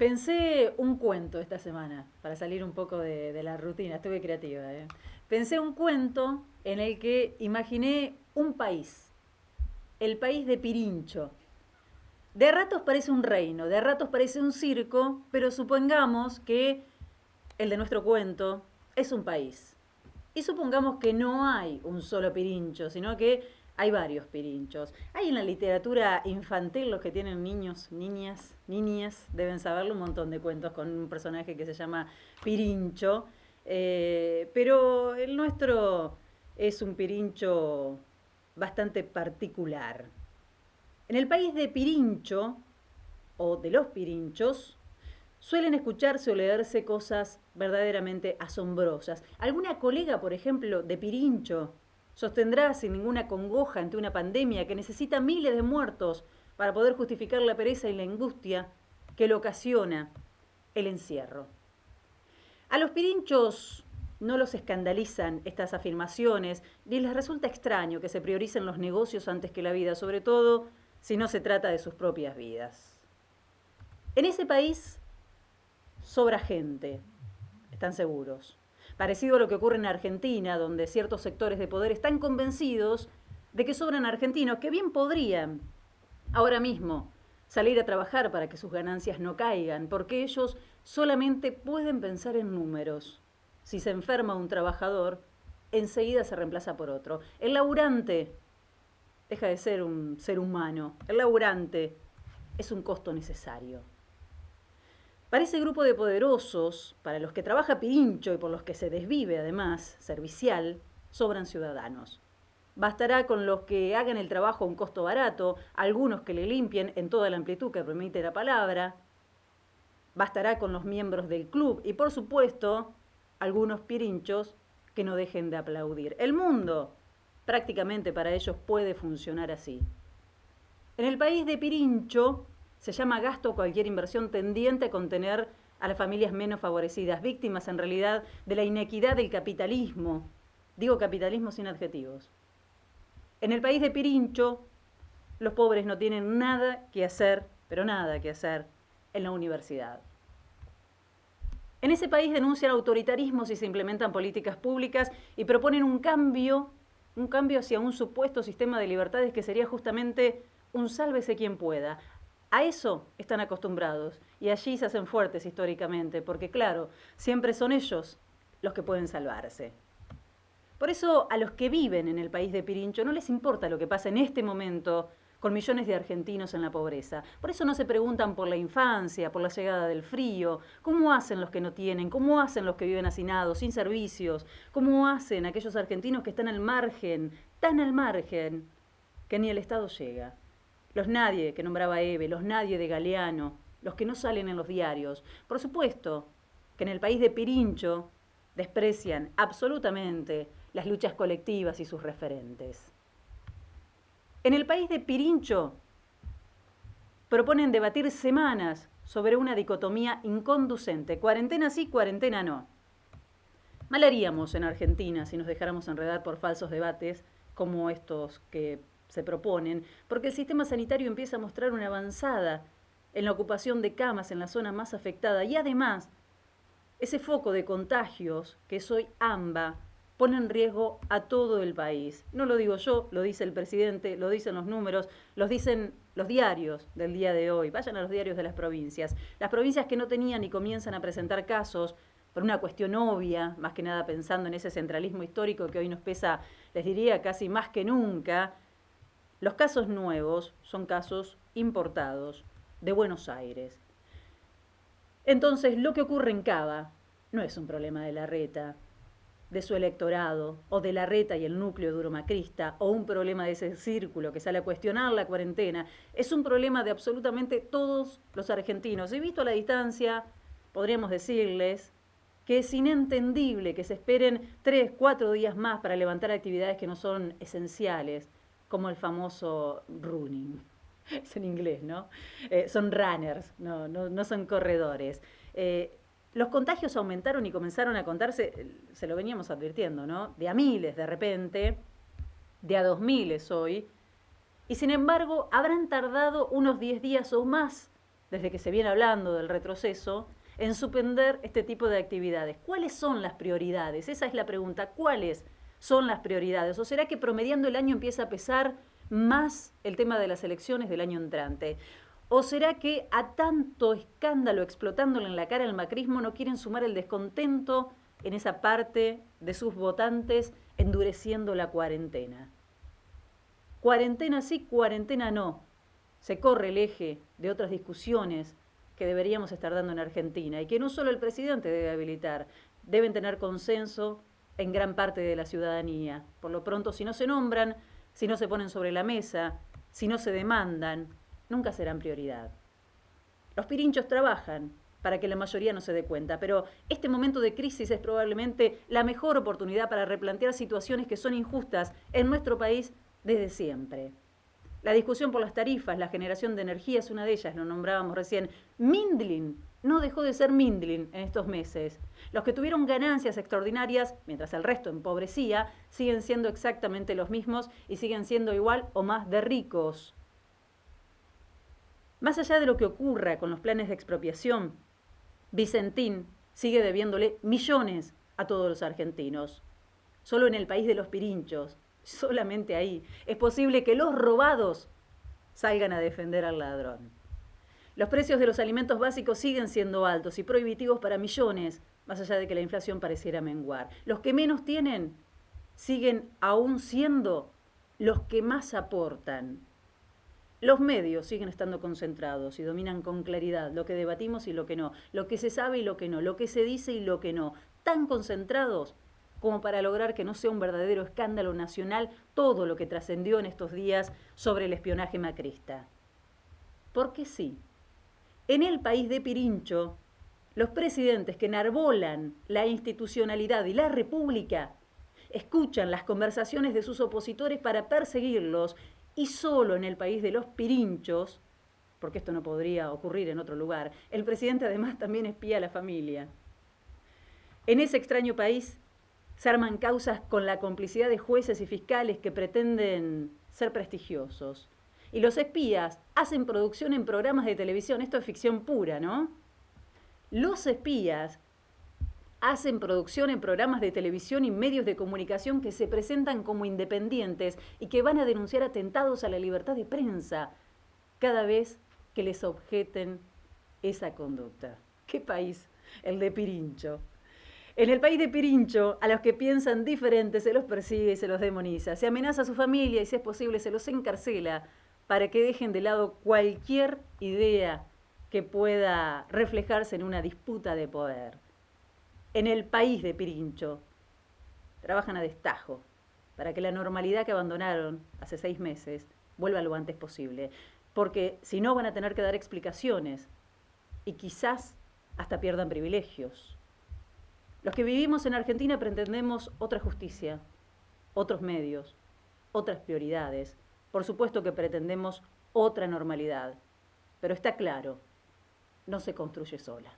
Pensé un cuento esta semana, para salir un poco de la rutina, estuve creativa. Pensé un cuento en el que imaginé un país, el país de Pirincho. De ratos parece un reino, de ratos parece un circo, pero supongamos que el de nuestro cuento es un país. Y supongamos que no hay un solo Pirincho, sino que hay varios Pirinchos. Hay en la literatura infantil, los que tienen niños, niñas, deben saberlo, un montón de cuentos con un personaje que se llama Pirincho. Pero el nuestro es un Pirincho bastante particular. En el país de Pirincho, o de los Pirinchos, suelen escucharse o leerse cosas verdaderamente asombrosas. Alguna colega, por ejemplo, de Pirincho, sostendrá sin ninguna congoja ante una pandemia que necesita miles de muertos para poder justificar la pereza y la angustia que le ocasiona el encierro. A los pirinchos no los escandalizan estas afirmaciones, ni les resulta extraño que se prioricen los negocios antes que la vida, sobre todo si no se trata de sus propias vidas. En ese país sobra gente, están seguros. Parecido a lo que ocurre en Argentina, donde ciertos sectores de poder están convencidos de que sobran argentinos que bien podrían ahora mismo salir a trabajar para que sus ganancias no caigan, porque ellos solamente pueden pensar en números. Si se enferma un trabajador, enseguida se reemplaza por otro. El laburante deja de ser un ser humano. El laburante es un costo necesario. Para ese grupo de poderosos, para los que trabaja Pirincho y por los que se desvive además, servicial, sobran ciudadanos. Bastará con los que hagan el trabajo a un costo barato, algunos que le limpien en toda la amplitud que permite la palabra. Bastará con los miembros del club y, por supuesto, algunos pirinchos que no dejen de aplaudir. El mundo prácticamente para ellos puede funcionar así. En el país de Pirincho se llama gasto cualquier inversión tendiente a contener a las familias menos favorecidas, víctimas en realidad de la inequidad del capitalismo. Digo capitalismo sin adjetivos. En el país de Pirincho, los pobres no tienen nada que hacer, pero nada que hacer, en la universidad. En ese país denuncian autoritarismos y se implementan políticas públicas y proponen un cambio hacia un supuesto sistema de libertades que sería justamente un sálvese quien pueda. A eso están acostumbrados y allí se hacen fuertes históricamente, porque claro, siempre son ellos los que pueden salvarse. Por eso a los que viven en el país de Pirincho no les importa lo que pasa en este momento con millones de argentinos en la pobreza. Por eso no se preguntan por la infancia, por la llegada del frío, cómo hacen los que no tienen, cómo hacen los que viven hacinados, sin servicios, cómo hacen aquellos argentinos que están al margen, tan al margen, que ni el Estado llega. Los nadie que nombraba Eve, los nadie de Galeano, los que no salen en los diarios. Por supuesto que en el país de Pirincho desprecian absolutamente las luchas colectivas y sus referentes. En el país de Pirincho proponen debatir semanas sobre una dicotomía inconducente, cuarentena sí, cuarentena no. Mal haríamos en Argentina si nos dejáramos enredar por falsos debates como estos que se proponen, porque el sistema sanitario empieza a mostrar una avanzada en la ocupación de camas en la zona más afectada y además ese foco de contagios que es hoy AMBA pone en riesgo a todo el país. No lo digo yo, lo dice el presidente, lo dicen los números, los dicen los diarios del día de hoy. Vayan a los diarios de las provincias. Las provincias que no tenían y comienzan a presentar casos por una cuestión obvia, más que nada pensando en ese centralismo histórico que hoy nos pesa, les diría, casi más que nunca. Los casos nuevos son casos importados de Buenos Aires. Entonces, lo que ocurre en Cava no es un problema de Larreta, de su electorado, o de Larreta y el núcleo duro macrista, o un problema de ese círculo que sale a cuestionar la cuarentena. Es un problema de absolutamente todos los argentinos. Y visto a la distancia, podríamos decirles que es inentendible que se esperen 3, 4 días más para levantar actividades que no son esenciales, como el famoso running. Es en inglés, ¿no? Son runners, no son corredores. Los contagios aumentaron y comenzaron a contarse, se lo veníamos advirtiendo, ¿no? De a miles de repente, de a 2000 hoy, y sin embargo habrán tardado unos 10 días o más desde que se viene hablando del retroceso, en suspender este tipo de actividades. ¿Cuáles son las prioridades? Esa es la pregunta. ¿Cuáles son las prioridades? ¿O será que promediando el año empieza a pesar más el tema de las elecciones del año entrante? ¿O será que a tanto escándalo explotándole en la cara al macrismo no quieren sumar el descontento en esa parte de sus votantes endureciendo la cuarentena? Cuarentena sí, cuarentena no. Se corre el eje de otras discusiones que deberíamos estar dando en Argentina y que no solo el presidente debe habilitar, deben tener consenso en gran parte de la ciudadanía. Por lo pronto, si no se nombran, si no se ponen sobre la mesa, si no se demandan, nunca serán prioridad. Los pirinchos trabajan para que la mayoría no se dé cuenta, pero este momento de crisis es probablemente la mejor oportunidad para replantear situaciones que son injustas en nuestro país desde siempre. La discusión por las tarifas, la generación de energía es una de ellas, lo nombrábamos recién. Mindlin no dejó de ser Mindlin en estos meses. Los que tuvieron ganancias extraordinarias, mientras el resto empobrecía, siguen siendo exactamente los mismos y siguen siendo igual o más de ricos. Más allá de lo que ocurra con los planes de expropiación, Vicentín sigue debiéndole millones a todos los argentinos. Solo en el país de los pirinchos, solamente ahí, es posible que los robados salgan a defender al ladrón. Los precios de los alimentos básicos siguen siendo altos y prohibitivos para millones, más allá de que la inflación pareciera menguar. Los que menos tienen siguen aún siendo los que más aportan. Los medios siguen estando concentrados y dominan con claridad lo que debatimos y lo que no, lo que se sabe y lo que no, lo que se dice y lo que no, tan concentrados como para lograr que no sea un verdadero escándalo nacional todo lo que trascendió en estos días sobre el espionaje macrista. Porque sí, en el país de Pirincho, los presidentes que enarbolan la institucionalidad y la república escuchan las conversaciones de sus opositores para perseguirlos y solo en el país de los pirinchos, porque esto no podría ocurrir en otro lugar, el presidente además también espía a la familia. En ese extraño país se arman causas con la complicidad de jueces y fiscales que pretenden ser prestigiosos. Y los espías hacen producción en programas de televisión. Esto es ficción pura, ¿no? Los espías hacen producción en programas de televisión y medios de comunicación que se presentan como independientes y que van a denunciar atentados a la libertad de prensa cada vez que les objeten esa conducta. ¿Qué país? El de Pirincho. En el país de Pirincho, a los que piensan diferente se los persigue y se los demoniza. Se amenaza a su familia y, si es posible, se los encarcela para que dejen de lado cualquier idea que pueda reflejarse en una disputa de poder. En el país de Pirincho trabajan a destajo para que la normalidad que abandonaron hace 6 meses vuelva lo antes posible. Porque si no van a tener que dar explicaciones y quizás hasta pierdan privilegios. Los que vivimos en Argentina pretendemos otra justicia, otros medios, otras prioridades. Por supuesto que pretendemos otra normalidad. Pero está claro, no se construye sola.